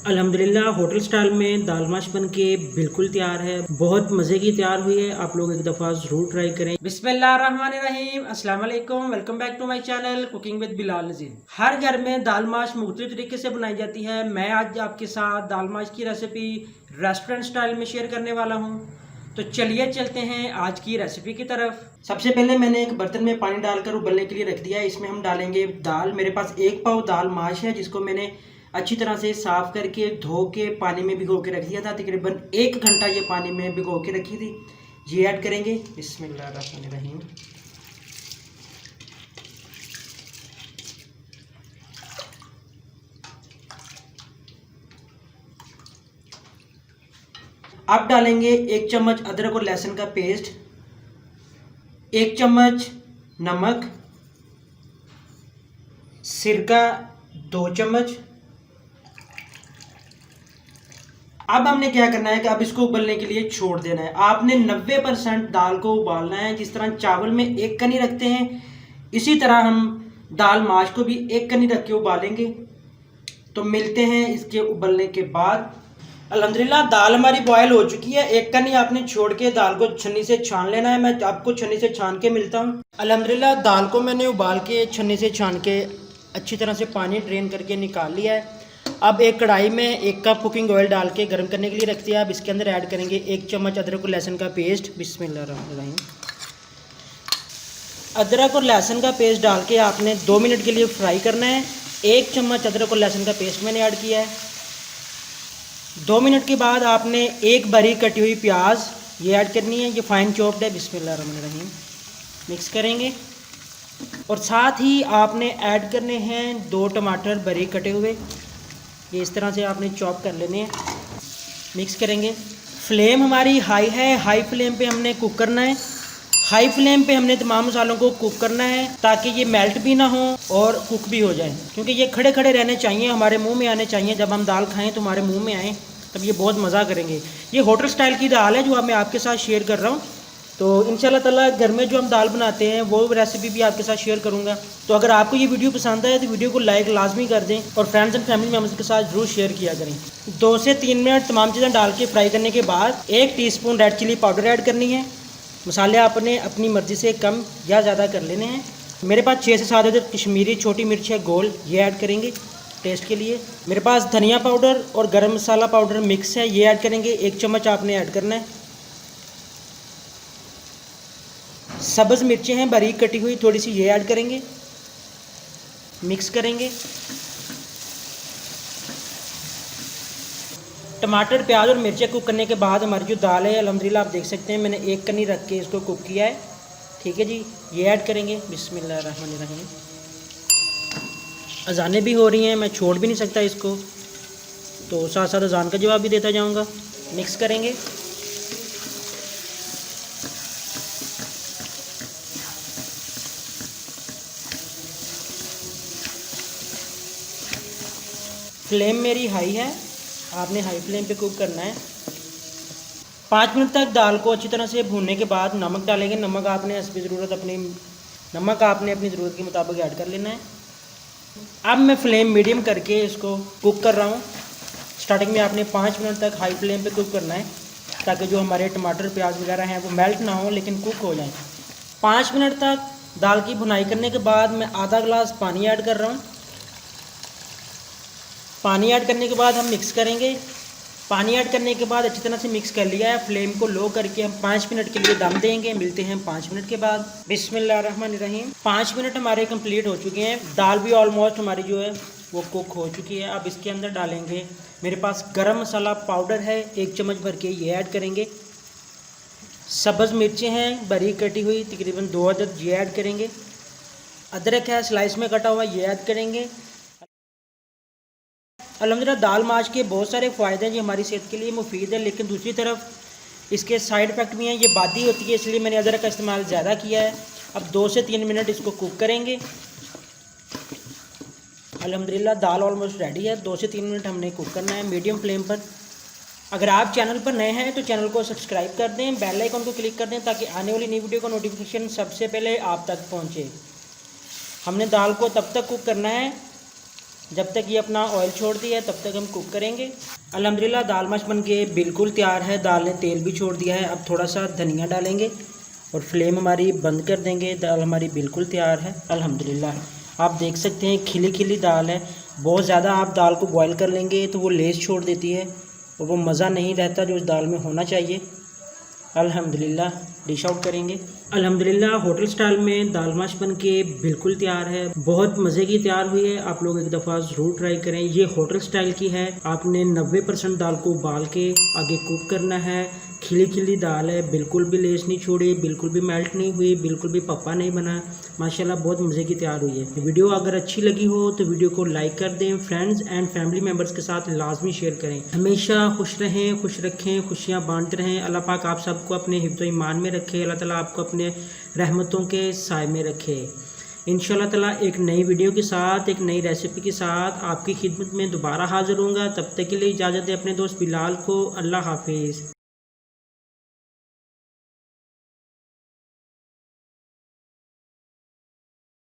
अल्हम्दुलिल्लाह hotel style में दाल माश बन के बिल्कुल तैयार है। बहुत मज़े की तैयार हुई है। आप लोग एक दफ़ा ज़रूर ट्राई करें। बिस्मिल्लाहिर्रहमानिर्रहीम, अस्सलाम वालेकुम, welcome back to my channel cooking with Bilal Nazir. हर घर में दाल माश मुख्तलिफ तरीके से बनाई जाती है। मैं आज आपके साथ दाल माश की रेसिपी रेस्टोरेंट स्टाइल में शेयर करने वाला हूँ। तो चलिए चलते हैं आज की रेसिपी की तरफ। सबसे पहले मैंने एक बर्तन में पानी डालकर उबलने के लिए रख दिया है। इसमें हम डालेंगे दाल। मेरे पास 1 पाव दाल माश है, जिसको मैंने अच्छी तरह से साफ करके धो के पानी में भिगो के रख दिया था। तकरीबन 1 घंटा ये पानी में भिगो के रखी थी। ये ऐड करेंगे। बिस्मिल्लाहिर्रहमानिर्रहीम। अब डालेंगे 1 चम्मच अदरक और लहसुन का पेस्ट, 1 चम्मच नमक, सिरका 2 चम्मच। अब हमने क्या करना है कि अब इसको उबलने के लिए छोड़ देना है। आपने 90% दाल को उबालना है। जिस तरह चावल में 1 कनी रखते हैं, इसी तरह हम दाल माश को भी 1 कनी रख के उबालेंगे। तो मिलते हैं इसके उबलने के बाद। अल्हम्दुलिल्लाह दाल हमारी बॉयल हो चुकी है। 1 कनी आपने छोड़ के दाल को छन्नी से छान लेना है। मैं आपको छन्नी से छान के मिलता हूँ। अल्हम्दुलिल्लाह दाल को मैंने उबाल के छन्नी से छान के अच्छी तरह से पानी ड्रेन करके निकाल लिया है। अब एक कढ़ाई में 1 कप कुकिंग ऑयल डाल के गर्म करने के लिए रख दिया। अब इसके अंदर ऐड करेंगे 1 चम्मच अदरक और लहसुन का पेस्ट। बिस्मिल्लाहिर्रहमानिर्रहीम। अदरक और लहसुन का पेस्ट डाल के आपने 2 मिनट के लिए फ्राई करना है। 1 चम्मच अदरक और लहसुन का पेस्ट मैंने ऐड किया है। 2 मिनट के बाद आपने 1 बारीक कटी हुई प्याज ये ऐड करनी है। ये फाइन चॉप्ड है। बिस्मिल्लाहिर्रहमानिर्रहीम। मिक्स करेंगे और साथ ही आपने ऐड करने हैं 2 टमाटर बारीक कटे हुए। ये इस तरह से आपने चॉप कर लेने हैं। मिक्स करेंगे। फ्लेम हमारी हाई है। हाई फ्लेम पे हमने कुक करना है। हाई फ्लेम पे हमने तमाम मसालों को कुक करना है ताकि ये मेल्ट भी ना हो और कुक भी हो जाए, क्योंकि ये खड़े खड़े रहने चाहिए, हमारे मुंह में आने चाहिए। जब हम दाल खाएं तो हमारे मुंह में आए, तब ये बहुत मज़ा करेंगे। ये होटल स्टाइल की दाल है जो मैं आपके साथ शेयर कर रहा हूँ। तो इंशाल्लाह ताला घर में जो हम दाल बनाते हैं वो रेसिपी भी आपके साथ शेयर करूंगा। तो अगर आपको ये वीडियो पसंद आए तो वीडियो को लाइक लाजमी कर दें और फ्रेंड्स एंड फैमिली मेम्बर्स के साथ ज़रूर शेयर किया करें। 2 से 3 मिनट तमाम चीज़ें डाल के फ्राई करने के बाद 1 teaspoon red chilli powder add करनी है। मसाले आपने अपनी मर्ज़ी से कम या ज़्यादा कर लेने हैं। मेरे पास 6 से 7 अदद कश्मीरी छोटी मिर्च है गोल, ये ऐड करेंगे टेस्ट के लिए। मेरे पास धनिया पाउडर और गरम मसाला पाउडर मिक्स है, ये ऐड करेंगे। 1 चम्मच आपने ऐड करना है। सब्ज़ मिर्चें हैं बारीक कटी हुई, थोड़ी सी ये ऐड करेंगे। मिक्स करेंगे। टमाटर प्याज और मिर्चें कुक करने के बाद हमारी जो दाल है अल्हम्दुलिल्लाह आप देख सकते हैं मैंने 1 कनी रख के इसको कुक किया है। ठीक है जी, ये ऐड करेंगे। बिस्मिल्लाहिर्रहमानिर्रहीम। अजानें भी हो रही हैं, मैं छोड़ भी नहीं सकता इसको, तो साथ साथ अजान का जवाब भी देता जाऊँगा। मिक्स करेंगे। फ्लेम मेरी हाई है, आपने हाई फ्लेम पे कुक करना है। 5 मिनट तक दाल को अच्छी तरह से भूनने के बाद नमक डालेंगे। नमक आपने अपनी ज़रूरत के मुताबिक ऐड कर लेना है। अब मैं फ्लेम मीडियम करके इसको कुक कर रहा हूँ। स्टार्टिंग में आपने 5 मिनट तक हाई फ्लेम पे कुक करना है ताकि जो हमारे टमाटर प्याज वगैरह हैं वो मेल्ट ना हो लेकिन कुक हो जाएँ। 5 मिनट तक दाल की भुनाई करने के बाद मैं आधा गिलास पानी ऐड कर रहा हूँ। पानी ऐड करने के बाद हम मिक्स करेंगे। पानी ऐड करने के बाद अच्छी तरह से मिक्स कर लिया है। फ्लेम को लो करके हम 5 मिनट के लिए दम देंगे। मिलते हैं 5 मिनट के बाद। बिस्मिल्लाहिर्रहमानिर्रहीम। 5 मिनट हमारे कंप्लीट हो चुके हैं। दाल भी ऑलमोस्ट हमारी जो है वो कुक हो चुकी है। अब इसके अंदर डालेंगे, मेरे पास गरम मसाला पाउडर है 1 चम्मच भर के, ये ऐड करेंगे। सब्ज़ मिर्चें हैं बारीक कटी हुई तकरीबन 2 अदद, ये ऐड करेंगे। अदरक है स्लाइस में कटा हुआ, ये ऐड करेंगे। अल्हम्दुलिल्लाह दाल माश के बहुत सारे फ़ायदे हैं, ये हमारी सेहत के लिए मुफीद है, लेकिन दूसरी तरफ इसके साइड इफ़ेक्ट भी हैं। ये बादी होती है, इसलिए मैंने अदरक का इस्तेमाल ज़्यादा किया है। अब 2 से 3 मिनट इसको कुक करेंगे। अल्हम्दुलिल्लाह दाल ऑलमोस्ट रेडी है। 2 से 3 मिनट हमने कुक करना है मीडियम फ्लेम पर। अगर आप चैनल पर नए हैं तो चैनल को सब्सक्राइब कर दें, बेल आइकन को क्लिक कर दें ताकि आने वाली नई वीडियो का नोटिफिकेशन सबसे पहले आप तक पहुँचे। हमने दाल को तब तक कुक करना है जब तक ये अपना ऑयल छोड़ती है तब तक हम कुक करेंगे। अल्हम्दुलिल्लाह दाल माश बन के बिल्कुल तैयार है। दाल ने तेल भी छोड़ दिया है। अब थोड़ा सा धनिया डालेंगे और फ्लेम हमारी बंद कर देंगे। दाल हमारी बिल्कुल तैयार है अल्हम्दुलिल्लाह। आप देख सकते हैं खिली खिली दाल है। बहुत ज़्यादा आप दाल को बॉयल कर लेंगे तो वो लेस छोड़ देती है और वो मज़ा नहीं रहता जो इस दाल में होना चाहिए। अल्हम्दुलिल्लाह डिश आउट करेंगे। अल्हम्दुलिल्लाह होटल स्टाइल में दाल माश बन के बिल्कुल तैयार है। बहुत मज़े की तैयार हुई है। आप लोग एक दफ़ा ज़रूर ट्राई करें। ये होटल स्टाइल की है। आपने 90% दाल को उबाल के आगे कुक करना है। खिली खिली दाल है, बिल्कुल भी लेस नहीं छोड़ी, बिल्कुल भी मेल्ट नहीं हुई, बिल्कुल भी पप्पा नहीं बना। माशाल्लाह बहुत मज़े की तैयार हुई है। वीडियो अगर अच्छी लगी हो तो वीडियो को लाइक कर दें। फ्रेंड्स एंड फैमिली मेम्बर्स के साथ लाजमी शेयर करें। हमेशा खुश रहें, खुश रखें, खुशियाँ बांटते रहें। अल्लाह पाक आप सबको अपने हिफ्ज़ ईमान में रखे। अल्लाह ताला आपको अपने रहमतों के साए में रखे। इंशाल्लाह ताला एक नई वीडियो के साथ, एक नई रेसिपी के साथ आपकी खिदमत में दोबारा हाज़िर होऊंगा। तब तक के लिए इजाज़त दें अपने दोस्त बिलाल को। अल्लाह हाफिज़।